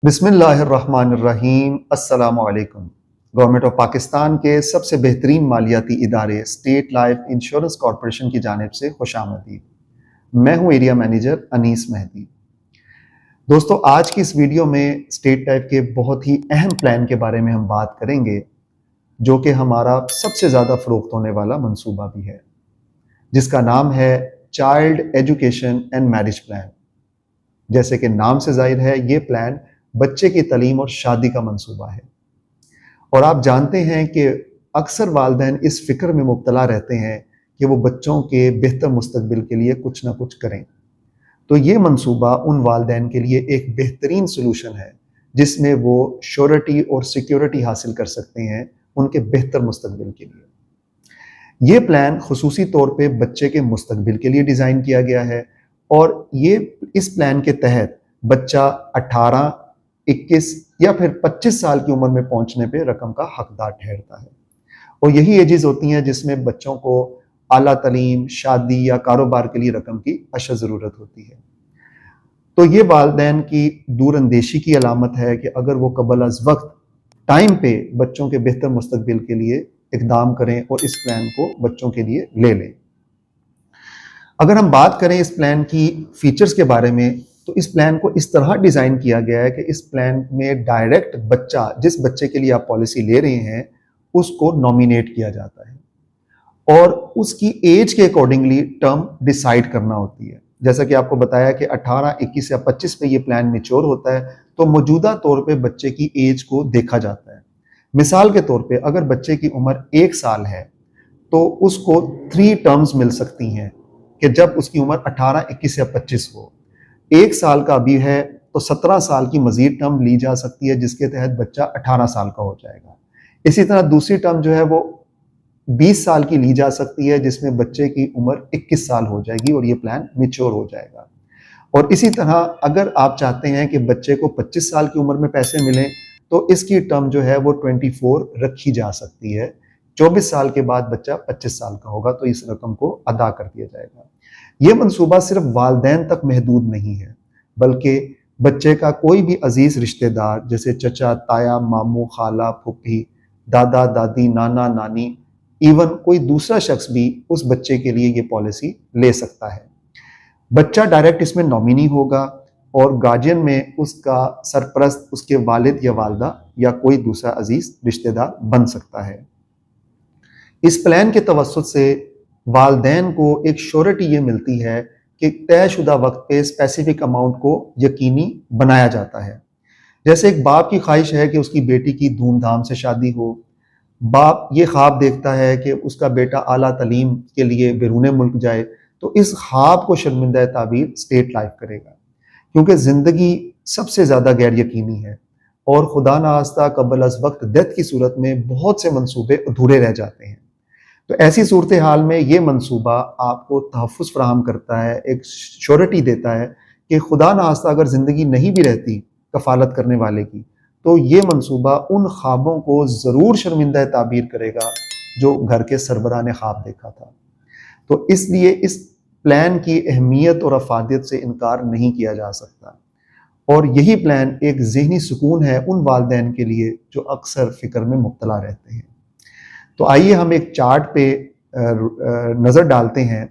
बिस्मिल्लाहिर्रहमानिर्रहीम। अस्सलामु अलैकुम। गवर्नमेंट ऑफ पाकिस्तान के सबसे बेहतरीन मालियाती इदारे स्टेट लाइफ इंश्योरेंस कॉरपोरेशन की जानिब से खुशामदीद। मैं हूं एरिया मैनेजर अनीस मेहदी। दोस्तों, आज की इस वीडियो में स्टेट लाइफ के बहुत ही अहम प्लान के बारे में हम बात करेंगे, जो कि हमारा सबसे ज़्यादा फ़रोख्त होने वाला मंसूबा भी है, जिसका नाम है child education and marriage plan. जैसे कि नाम से जाहिर है, ये प्लान बच्चे की तालीम और शादी का मंसूबा है। और आप जानते हैं कि अक्सर वालिदैन इस फ़िक्र में मुब्तला रहते हैं कि वो बच्चों के बेहतर मुस्तकबिल के लिए कुछ ना कुछ करें। तो ये मंसूबा उन वालिदैन के लिए एक बेहतरीन सलूशन है, जिसमें वो श्योरिटी और सिक्योरिटी हासिल कर सकते हैं उनके बेहतर मुस्तकबिल के लिए। ये प्लान खुसूसी तौर पे बच्चे के मुस्तकबिल के लिए डिज़ाइन किया गया है, और ये इस प्लान के तहत बच्चा 18, 21 या फिर 25 साल की उम्र में पहुंचने पे रकम का हकदार ठहरता है। और यही एजेस होती हैं जिसमें बच्चों को आला तालीम, शादी या कारोबार के लिए रकम की अशद ज़रूरत होती है। तो ये वालिदैन की दूरअंदेशी की अलामत है कि अगर वो कबल अज़ वक्त टाइम पे बच्चों के बेहतर मुस्तकबिल के लिए इक़दाम करें और इस प्लान को बच्चों के लिए ले लें। अगर हम बात करें इस प्लान की फीचर्स के बारे में, तो इस प्लान को इस तरह डिज़ाइन किया गया है कि इस प्लान में डायरेक्ट बच्चा, जिस बच्चे के लिए आप पॉलिसी ले रहे हैं, उसको नॉमिनेट किया जाता है और उसकी एज के अकॉर्डिंगली टर्म डिसाइड करना होती है। जैसा कि आपको बताया कि 18, 21 या 25 पे ये प्लान मैच्योर होता है, तो मौजूदा तौर पे बच्चे की एज को देखा जाता है। मिसाल के तौर पे अगर बच्चे की उम्र 1 साल है, तो उसको 3 टर्म्स मिल सकती हैं कि जब उसकी उम्र 18, 21 या 25 हो। 1 साल का अभी है तो 17 साल की मजीद टर्म ली जा सकती है, जिसके तहत बच्चा 18 साल का हो जाएगा। इसी तरह दूसरी टर्म जो है वो 20 साल की ली जा सकती है, जिसमें बच्चे की उम्र 21 साल हो जाएगी और ये प्लान मैच्योर हो जाएगा। और इसी तरह अगर आप चाहते हैं कि बच्चे को 25 साल की उम्र में पैसे मिलें, तो इसकी टर्म जो है वो 24 रखी जा सकती है। 24 साल के बाद बच्चा 25 साल का होगा तो इस रकम को अदा कर दिया जाएगा। ये मंसूबा सिर्फ वालिदैन तक महदूद नहीं है, बल्कि बच्चे का कोई भी अजीज रिश्तेदार, जैसे चचा, ताया, मामू, खाला, फूफी, दादा, दादी, नाना, नानी, इवन कोई दूसरा शख्स भी उस बच्चे के लिए ये पॉलिसी ले सकता है। बच्चा डायरेक्ट इसमें नॉमिनी होगा और गार्जियन में उसका सरपरस्त उसके वालिद या वालदा या कोई दूसरा अजीज रिश्तेदार बन सकता है। इस प्लान के तवस्सुत से वालिदैन को एक श्योरिटी ये मिलती है कि तयशुदा वक्त पे स्पेसिफिक अमाउंट को यकीनी बनाया जाता है। जैसे एक बाप की ख्वाहिश है कि उसकी बेटी की धूमधाम से शादी हो, बाप ये ख्वाब देखता है कि उसका बेटा आला तालीम के लिए बैरून मुल्क जाए, तो इस ख्वाब को शर्मिंदा ताबीर स्टेट लाइफ करेगा, क्योंकि ज़िंदगी सबसे ज़्यादा गैर यकीनी है और खुदा ना खास्ता कबल अज़ वक्त डेथ की सूरत में बहुत से मंसूबे अधूरे रह जाते हैं। तो ऐसी सूरत हाल में ये मंसूबा आपको तहफ़्फ़ुज़ फ़राहम करता है, एक श्योरिटी देता है कि खुदा ना खास्ता अगर ज़िंदगी नहीं भी रहती कफ़ालत करने वाले की, तो ये मंसूबा उन ख्वाबों को ज़रूर शर्मिंदा ताबीर करेगा जो घर के सरबराह ने ख्वाब देखा था। तो इसलिए इस प्लान की अहमियत और अफादियत से इनकार नहीं किया जा सकता, और यही प्लान एक ज़हनी सुकून है उन वालिदैन के लिए जो अक्सर फ़िक्र में मुब्तला रहते हैं। तो आइए हम एक चार्ट पे नज़र डालते हैं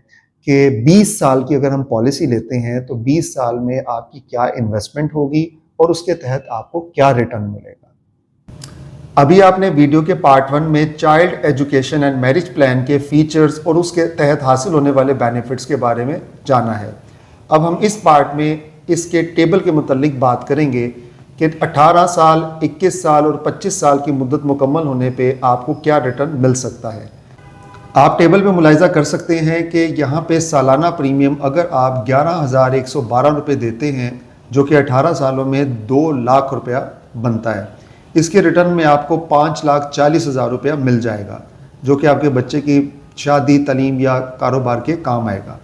कि 20 साल की अगर हम पॉलिसी लेते हैं तो 20 साल में आपकी क्या इन्वेस्टमेंट होगी और उसके तहत आपको क्या रिटर्न मिलेगा। अभी आपने वीडियो के पार्ट 1 में child education and marriage plan के फीचर्स और उसके तहत हासिल होने वाले बेनिफिट्स के बारे में जाना है। अब हम इस पार्ट में इसके टेबल के मुतालिक बात करेंगे कि 18 साल, 21 साल और 25 साल की मुद्दत मुकम्मल होने पे आपको क्या रिटर्न मिल सकता है। आप टेबल में मुलाहिज़ा कर सकते हैं कि यहाँ पे सालाना प्रीमियम अगर आप 11,112 रुपये देते हैं, जो कि 18 सालों में 2 लाख रुपया बनता है, इसके रिटर्न में आपको 5,40,000 रुपया मिल जाएगा, जो कि आपके बच्चे की शादी, तालीम या कारोबार के काम आएगा।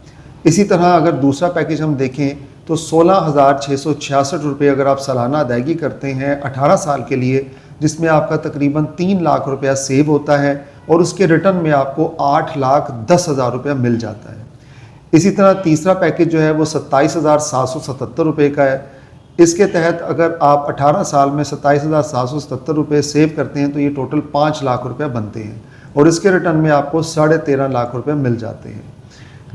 इसी तरह अगर दूसरा पैकेज हम देखें तो 16,666 रुपये अगर आप सालाना अदायगी करते हैं 18 साल के लिए, जिसमें आपका तकरीबन 3 लाख रुपया सेव होता है और उसके रिटर्न में आपको 8,10,000 रुपया मिल जाता है। इसी तरह तीसरा पैकेज जो है वो 27,777 रुपये का है, इसके तहत अगर आप 18 साल में 27,777 रुपये सेव करते हैं तो ये टोटल 5 लाख रुपये बनते हैं और इसके रिटर्न में आपको 13.5 लाख रुपये मिल जाते हैं।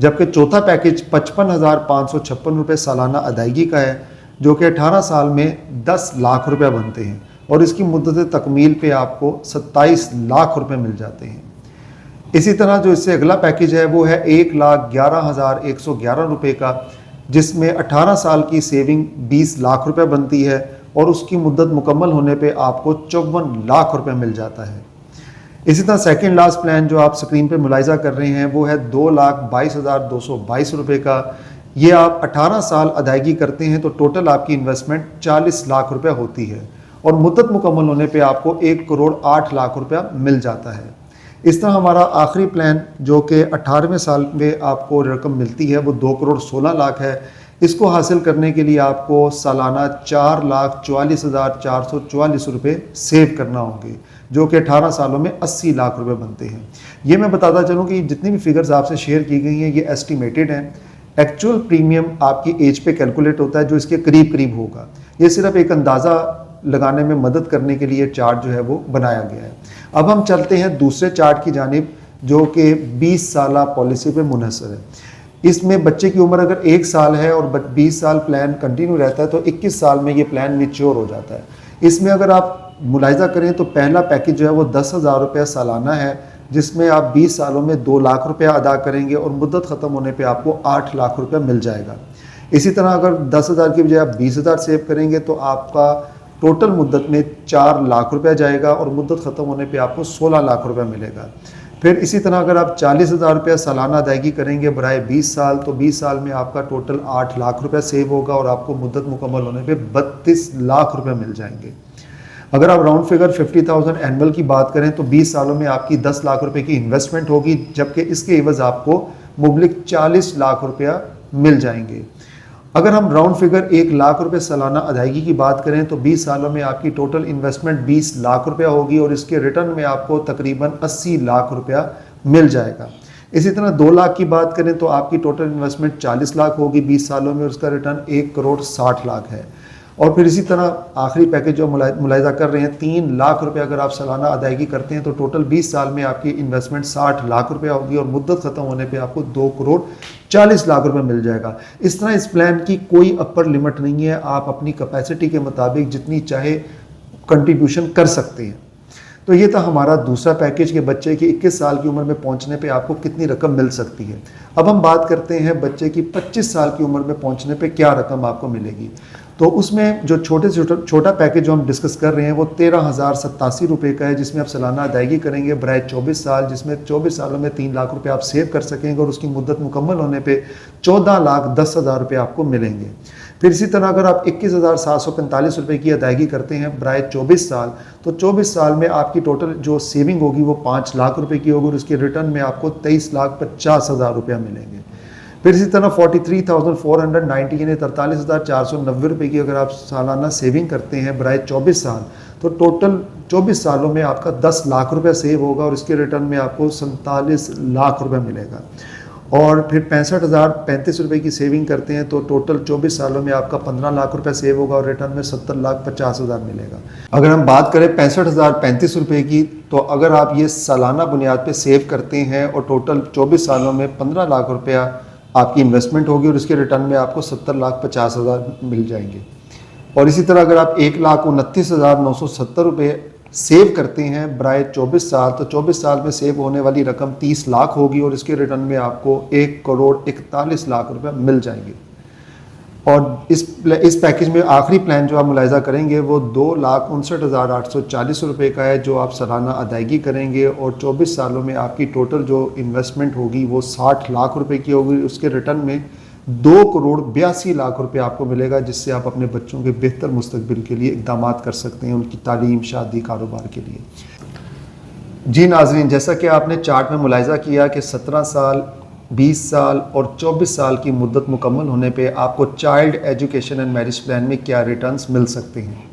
जबकि चौथा पैकेज 55,556 रुपये सालाना अदायगी का है, जो कि 18 साल में 10 लाख रुपये बनते हैं और इसकी मुद्दत तकमील पे आपको 27 लाख रुपये मिल जाते हैं। इसी तरह जो इससे अगला पैकेज है वो है 1,11,111 रुपये का, जिसमें 18 साल की सेविंग 20 लाख रुपये बनती है और उसकी मुद्दत मुकम्मल होने पे आपको 54 लाख रुपये मिल जाता है। इसी तरह सेकंड लास्ट प्लान जो आप स्क्रीन पे मुलाहिजा कर रहे हैं वो है 2,22,222 रुपये का। ये आप 18 साल अदायगी करते हैं तो टोटल आपकी इन्वेस्टमेंट 40 लाख रुपये होती है और मुद्दत मुकम्मल होने पे आपको 1,08 लाख रुपया मिल जाता है। इस तरह हमारा आखिरी प्लान जो कि 18वें साल में आपको रकम मिलती है वो 2,16 लाख है। इसको हासिल करने के लिए आपको सालाना 4,44,444 रुपये सेव करना होंगे, जो कि 18 सालों में 80 लाख रुपए बनते हैं। ये मैं बताता चलूँ कि जितनी भी फिगर्स आपसे शेयर की गई हैं ये एस्टिमेटेड हैं। एक्चुअल प्रीमियम आपकी एज पे कैलकुलेट होता है जो इसके करीब करीब होगा। ये सिर्फ एक अंदाज़ा लगाने में मदद करने के लिए चार्ट जो है वो बनाया गया है। अब हम चलते हैं दूसरे चार्ट की जानिब जो कि 20 साला पॉलिसी पे मुनहसर है। इसमें बच्चे की उम्र अगर 1 साल है और 20 साल प्लान कंटिन्यू रहता है तो 21 साल में ये प्लान मैच्योर हो जाता है। इसमें अगर आप मुलाहिजा करें तो पहला पैकेज जो है वो 10,000 रुपया सालाना है, जिसमें आप 20 सालों में 2 लाख रुपया अदा करेंगे और मुद्दत ख़त्म होने पे आपको 8 लाख रुपया मिल जाएगा। इसी तरह अगर 10,000 की बजाय आप 20,000 सेव करेंगे तो आपका टोटल मुद्दत में 4 लाख रुपया जाएगा और मुद्दत ख़त्म होने पे आपको 16 लाख रुपया मिलेगा। फिर इसी तरह अगर आप 40,000 रुपया सालाना अदायगी करेंगे बराए 20 साल तो 20 साल में आपका टोटल 8 लाख रुपया सेव होगा और आपको मुद्दत मुकम्मल होने पे 32 लाख रुपया मिल जाएंगे। अगर आप राउंड फिगर 50,000 एनुअल की बात करें तो 20 सालों में आपकी 10 लाख रुपए की इन्वेस्टमेंट होगी, जबकि इसके एवज आपको मुबलिक 40 लाख रुपया मिल जाएंगे। अगर हम राउंड फिगर 1 लाख रुपए सालाना अदायगी की बात करें तो 20 सालों में आपकी टोटल इन्वेस्टमेंट 20 लाख रुपया होगी और इसके रिटर्न में आपको तकरीबन 80 लाख रुपया मिल जाएगा। इसी तरह 2 लाख की बात करें तो आपकी टोटल इन्वेस्टमेंट 40 लाख होगी 20 सालों में और उसका रिटर्न 1,60 लाख है। और फिर इसी तरह आखिरी पैकेज जो मुलाहिजा कर रहे हैं 3 लाख रुपए अगर आप सालाना अदायगी करते हैं तो टोटल 20 साल में आपकी इन्वेस्टमेंट 60 लाख रुपया होगी और मुद्दत ख़त्म होने पे आपको 2,40 लाख रुपए मिल जाएगा। इस तरह इस प्लान की कोई अपर लिमिट नहीं है, आप अपनी कैपेसिटी के मुताबिक जितनी चाहे कंट्रीब्यूशन कर सकते हैं। तो ये था हमारा दूसरा पैकेज के बच्चे की 21 साल की उम्र में पहुंचने पे आपको कितनी रकम मिल सकती है। अब हम बात करते हैं बच्चे की 25 साल की उम्र में पहुंचने पे क्या रकम आपको मिलेगी। तो उसमें जो छोटा पैकेज जो हम डिस्कस कर रहे हैं वो 13,087 रुपये का है, जिसमें आप सालाना अदायगी करेंगे बराए 24 साल, जिसमें 24 सालों में 3 लाख रुपए आप सेव कर सकेंगे और उसकी मुद्दत मुकम्मल होने पे 14,10,000 रुपये आपको मिलेंगे। फिर इसी तरह अगर आप 21,745 रुपये की अदायगी करते हैं बराए 24 साल तो 24 साल में आपकी टोटल जो सेविंग होगी वो 5 लाख रुपये की होगी और उसके रिटर्न में आपको 23,50,000 रुपया मिलेंगे। फिर इसी तरह 43,490 यानी 43,490 रुपये की अगर आप सालाना सेविंग करते हैं बराए 24 साल तो टोटल 24 सालों में आपका 10 लाख रुपया सेव होगा और इसके रिटर्न में आपको 47 लाख रुपया मिलेगा। और फिर 65,035 रुपये की सेविंग करते हैं तो टोटल 24 सालों में आपका 15 लाख रुपया सेव होगा और रिटर्न में 70,50,000 मिलेगा। अगर हम बात करें 65,035 रुपये की तो अगर आप ये सालाना बुनियाद पे सेव करते हैं और टोटल 24 सालों में 15 लाख रुपया आपकी इन्वेस्टमेंट होगी और इसके रिटर्न में आपको 70,50,000 मिल जाएंगे। और इसी तरह अगर आप 1,29,970 रुपये सेव करते हैं बराए 24 साल तो 24 साल में सेव होने वाली रकम 30 लाख होगी और इसके रिटर्न में आपको 1,41 लाख रुपए मिल जाएंगे। और इस पैकेज में आखिरी प्लान जो आप मुलाहिजा करेंगे वो 2,59,840 रुपये का है, जो आप सालाना अदायगी करेंगे और 24 सालों में आपकी टोटल जो इन्वेस्टमेंट होगी वो 60 लाख रुपए की होगी। उसके रिटर्न में 2,82 लाख रुपए आपको मिलेगा, जिससे आप अपने बच्चों के बेहतर मुस्तकबिल के लिए इक़दाम कर सकते हैं, उनकी तालीम, शादी, कारोबार के लिए। जी नाज़रीन, जैसा कि आपने चार्ट में मुलाहिजा किया कि 17 साल, 20 साल और 24 साल की मुद्दत मुकम्मल होने पे आपको child education and marriage plan में क्या रिटर्न्स मिल सकते हैं।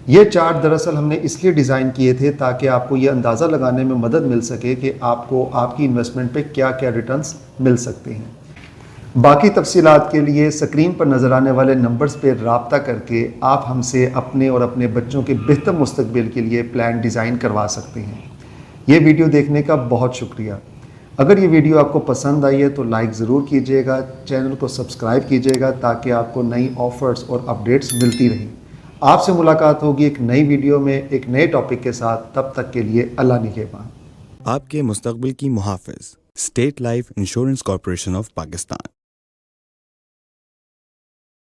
ये चार्ट दरअसल हमने इसलिए डिज़ाइन किए थे ताकि आपको ये अंदाज़ा लगाने में मदद मिल सके कि आपको आपकी इन्वेस्टमेंट पे क्या क्या रिटर्न्स मिल सकते हैं। बाकी तफसीलात के लिए स्क्रीन पर नज़र आने वाले नंबर्स पर रब्ता करके आप हमसे अपने और अपने बच्चों के बेहतर मुस्तकबिल के लिए प्लान डिज़ाइन करवा सकते हैं। ये वीडियो देखने का बहुत शुक्रिया। अगर ये वीडियो आपको पसंद आई है तो लाइक ज़रूर कीजिएगा, चैनल को सब्सक्राइब कीजिएगा ताकि आपको नई ऑफ़र्स और अपडेट्स मिलती रहें। आपसे मुलाकात होगी एक नई वीडियो में एक नए टॉपिक के साथ। तब तक के लिए अल्लाह निगहबान। आपके मुस्तकबिल की मुहाफ़िज़ State Life Insurance Corporation of Pakistan.